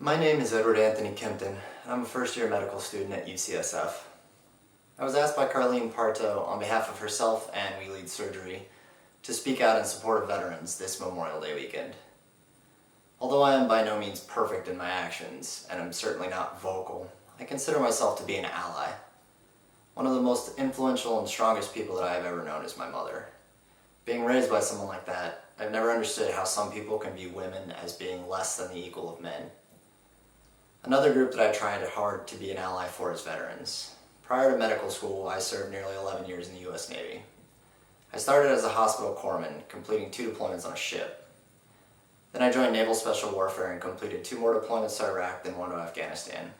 My name is Edward Anthony Kempton, and I'm a first-year medical student at UCSF. I was asked by Carlene Parto, on behalf of herself and We Lead Surgery, to speak out in support of veterans this Memorial Day weekend. Although I am by no means perfect in my actions, and I'm certainly not vocal, I consider myself to be an ally. One of the most influential and strongest people that I have ever known is my mother. Being raised by someone like that, I've never understood how some people can view women as being less than the equal of men. Another group that I tried hard to be an ally for is veterans. Prior to medical school, I served nearly 11 years in the U.S. Navy. I started as a hospital corpsman, completing 2 deployments on a ship. Then I joined Naval Special Warfare and completed 2 more deployments to Iraq, then 1 to Afghanistan.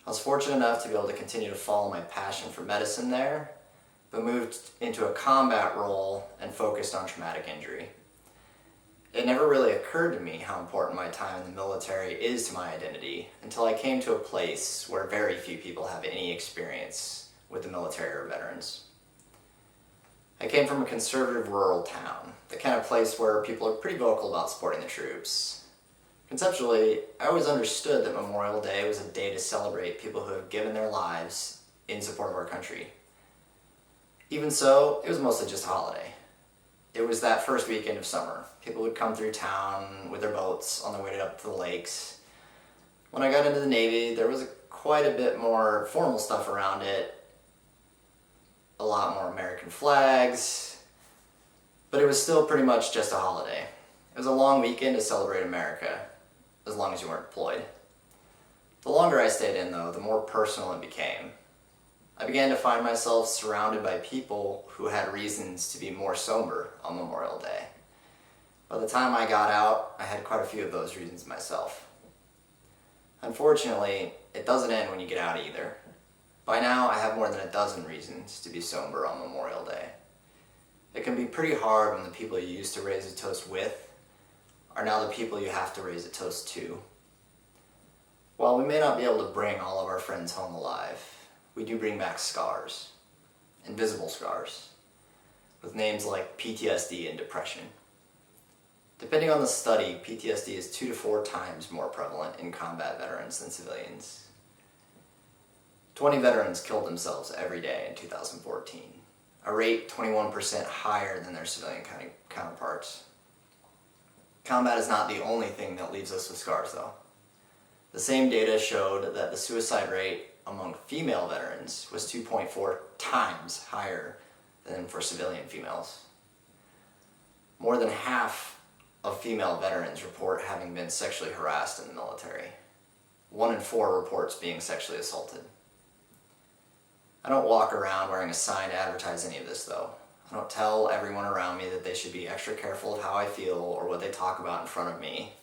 I was fortunate enough to be able to continue to follow my passion for medicine there, but moved into a combat role and focused on traumatic injury. It never really occurred to me how important my time in the military is to my identity until I came to a place where very few people have any experience with the military or veterans. I came from a conservative rural town, the kind of place where people are pretty vocal about supporting the troops. Conceptually, I always understood that Memorial Day was a day to celebrate people who have given their lives in support of our country. Even so, it was mostly just a holiday. It was that first weekend of summer. People would come through town with their boats on their way up to the lakes. When I got into the Navy, there was quite a bit more formal stuff around it. A lot more American flags. But it was still pretty much just a holiday. It was a long weekend to celebrate America, as long as you weren't deployed. The longer I stayed in, though, the more personal it became. I began to find myself surrounded by people who had reasons to be more somber on Memorial Day. By the time I got out, I had quite a few of those reasons myself. Unfortunately, it doesn't end when you get out either. By now, I have more than a dozen reasons to be somber on Memorial Day. It can be pretty hard when the people you used to raise a toast with are now the people you have to raise a toast to. While we may not be able to bring all of our friends home alive, we do bring back scars, invisible scars, with names like PTSD and depression. Depending on the study, PTSD is 2 to 4 times more prevalent in combat veterans than civilians. 20 veterans killed themselves every day in 2014, a rate 21% higher than their civilian counterparts. Combat is not the only thing that leaves us with scars, though. The same data showed that the suicide rate among female veterans was 2.4 times higher than for civilian females. More than half of female veterans report having been sexually harassed in the military. 1 in 4 reports being sexually assaulted. I don't walk around wearing a sign to advertise any of this, though. I don't tell everyone around me that they should be extra careful of how I feel or what they talk about in front of me.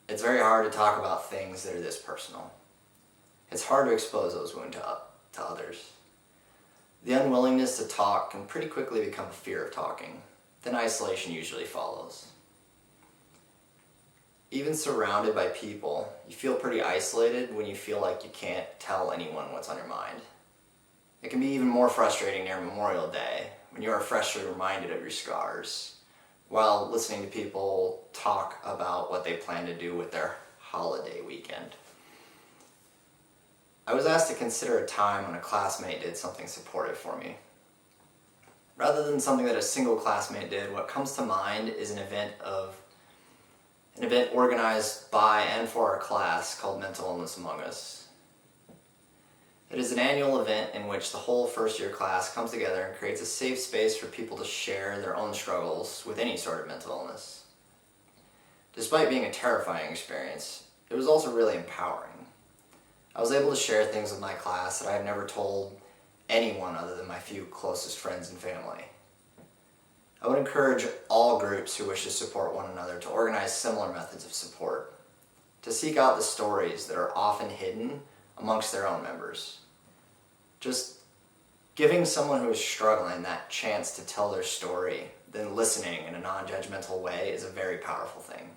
It's very hard to talk about things that are this personal. It's hard to expose those wounds to others. The unwillingness to talk can pretty quickly become a fear of talking. Then isolation usually follows. Even surrounded by people, you feel pretty isolated when you feel like you can't tell anyone what's on your mind. It can be even more frustrating near Memorial Day when you are freshly reminded of your scars, while listening to people talk about what they plan to do with their holiday weekend. I was asked to consider a time when a classmate did something supportive for me. Rather than something that a single classmate did, what comes to mind is an event organized by and for our class called Mental Illness Among Us. It is an annual event in which the whole first-year class comes together and creates a safe space for people to share their own struggles with any sort of mental illness. Despite being a terrifying experience, it was also really empowering. I was able to share things with my class that I had never told anyone other than my few closest friends and family. I would encourage all groups who wish to support one another to organize similar methods of support, to seek out the stories that are often hidden amongst their own members. Just giving someone who is struggling that chance to tell their story, then listening in a non-judgmental way is a very powerful thing.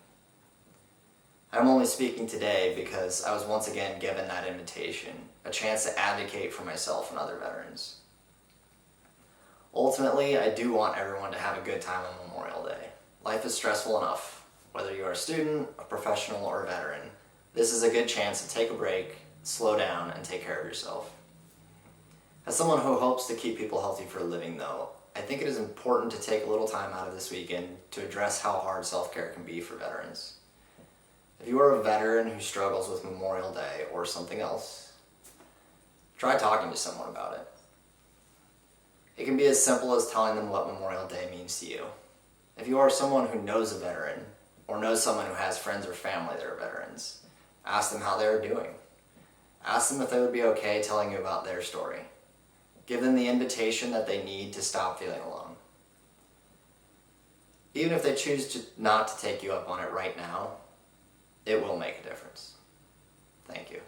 I'm only speaking today because I was once again given that invitation, a chance to advocate for myself and other veterans. Ultimately, I do want everyone to have a good time on Memorial Day. Life is stressful enough. Whether you are a student, a professional, or a veteran, This is a good chance to take a break, slow down, and take care of yourself. As someone who hopes to keep people healthy for a living, though, I think it is important to take a little time out of this weekend to address how hard self-care can be for veterans. If you are a veteran who struggles with Memorial Day or something else, try talking to someone about it. It can be as simple as telling them what Memorial Day means to you. If you are someone who knows a veteran, or knows someone who has friends or family that are veterans, ask them how they are doing. Ask them if they would be okay telling you about their story. Give them the invitation that they need to stop feeling alone. Even if they choose not to take you up on it right now, it will make a difference. Thank you.